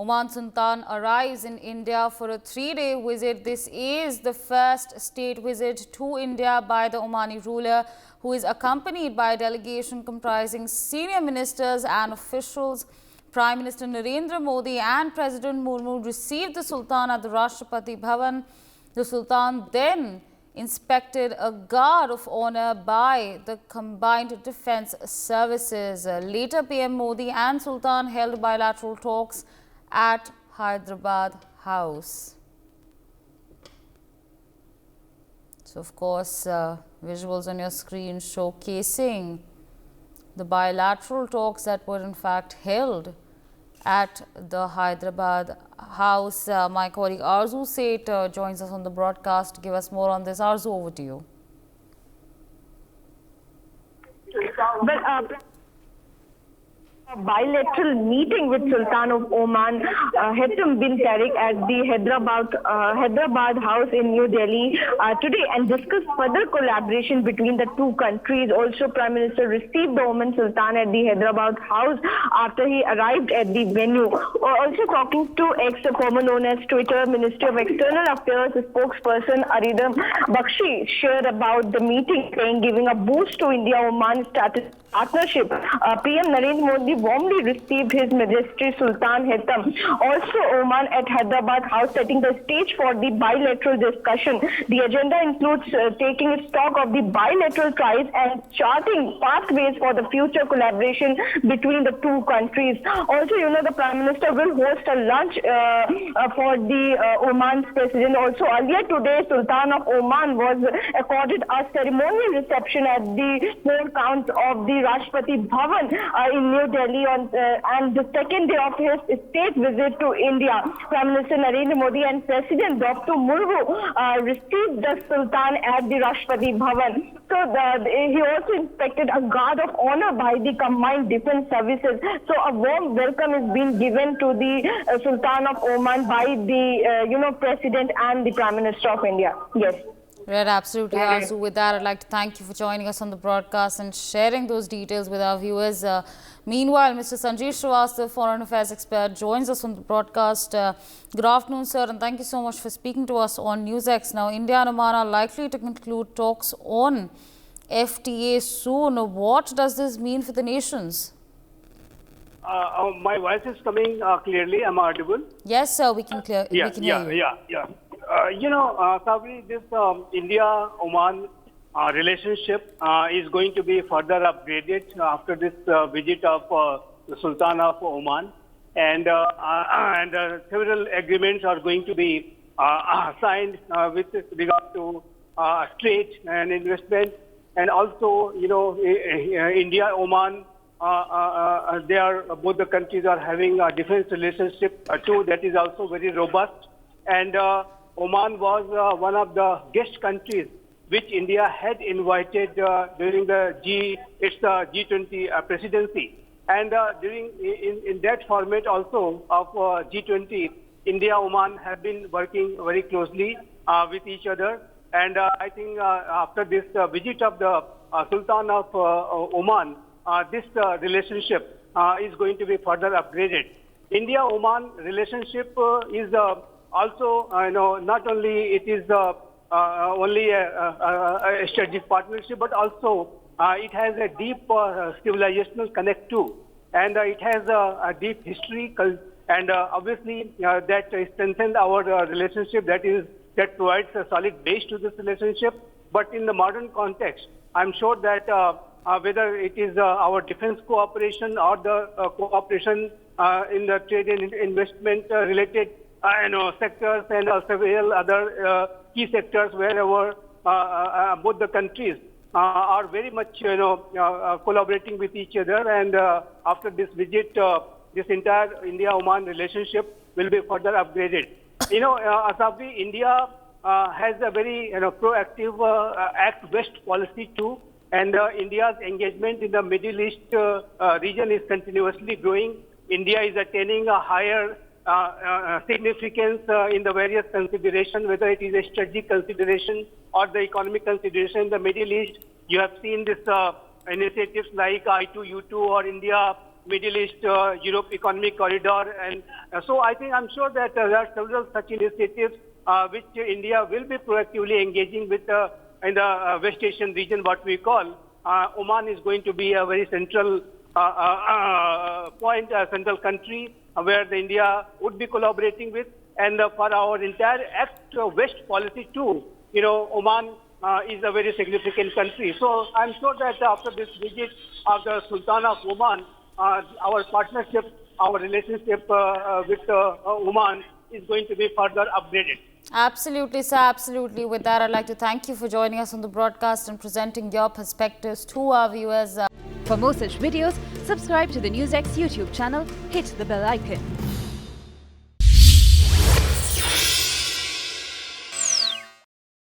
Oman Sultan arrives in India for a 3-day visit. This is the first state visit to India by the Omani ruler, who is accompanied by a delegation comprising senior ministers and officials. Prime Minister Narendra Modi and President Murmu received the Sultan at the Rashtrapati Bhavan. The Sultan then inspected a guard of honor by the combined defense services. Later, PM Modi and Sultan held bilateral talks at Hyderabad House. So, of course, visuals on your screen showcasing the bilateral talks that were in fact held at the Hyderabad House. My colleague Arzu Seth joins us on the broadcast to give us more on this. Arzu, over to you. Well, a bilateral meeting with Sultan of Oman, Haitham bin Tariq, at the Hyderabad House in New Delhi today, and discussed further collaboration between the two countries. Also, Prime Minister received the Oman Sultan at the Hyderabad House after he arrived at the venue. Also talking to former known as Twitter Ministry of External Affairs spokesperson Aridam Bakshi shared about the meeting, saying giving a boost to India-Oman status partnership. PM Narendra Modi warmly received His Majesty Sultan Haitham. Also, Oman at Hyderabad House, setting the stage for the bilateral discussion. The agenda includes taking stock of the bilateral ties and charting pathways for the future collaboration between the two countries. Also, the Prime Minister will host a lunch for the Oman's president. Also, earlier today, Sultan of Oman was accorded a ceremonial reception at the 4 counts of the Rashtrapati Bhavan in New Delhi and the second day of his state visit to India. Prime Minister Narendra Modi and President Dr. Murmu received the Sultan at the Rashtrapati Bhavan. So he also inspected a guard of honor by the combined defense services. So a warm welcome is being given to the Sultan of Oman by the President and the Prime Minister of India. Yes. Right, absolutely, Arzu. With that, I'd like to thank you for joining us on the broadcast and sharing those details with our viewers. Meanwhile, Mr. Sanjeev Srivastava, Foreign Affairs expert, joins us on the broadcast. Good afternoon, sir, and thank you so much for speaking to us on NewsX. Now, India and Oman are likely to conclude talks on FTA soon. What does this mean for the nations? My voice is coming clearly. Am I audible? Yes, sir, we can hear you. Yeah. Sabri, this India-Oman relationship is going to be further upgraded after this visit of the Sultan of Oman, and several agreements are going to be signed with regard to trade and investment, and also, India-Oman. Both the countries are having a defense relationship too that is also very robust, and Oman was one of the guest countries which India had invited during the G20 presidency. And in that format also of G20, India-Oman have been working very closely with each other. And I think after this visit of the Sultan of Oman, this relationship is going to be further upgraded. India-Oman relationship is also, not only it is only a strategic partnership, but also it has a deep civilizational connect too, and it has a deep history, and obviously that strengthens our relationship. That provides a solid base to this relationship. But in the modern context, I'm sure that whether it is our defense cooperation or the cooperation in the trade and investment related sectors, and several other key sectors wherever both the countries are very much collaborating with each other, and after this visit, this entire India-Oman relationship will be further upgraded. Asabri, India has a very proactive Act West policy too, and India's engagement in the Middle East region is continuously growing. India is attaining a higher significance in the various considerations, whether it is a strategic consideration or the economic consideration in the Middle East. You have seen this initiatives like I2U2 or India Middle East, Europe Economic Corridor. And so I'm sure that there are several such initiatives which India will be proactively engaging with in the West Asian region, what we call. Oman is going to be a very central central country where the India would be collaborating with. And for our entire Act West policy too, Oman is a very significant country. So I'm sure that after this visit of the Sultan of Oman, our partnership, our relationship with Oman is going to be further upgraded. Absolutely, sir. Absolutely. With that, I'd like to thank you for joining us on the broadcast and presenting your perspectives to our viewers. For more such videos, subscribe to the NewsX YouTube channel, hit the bell icon.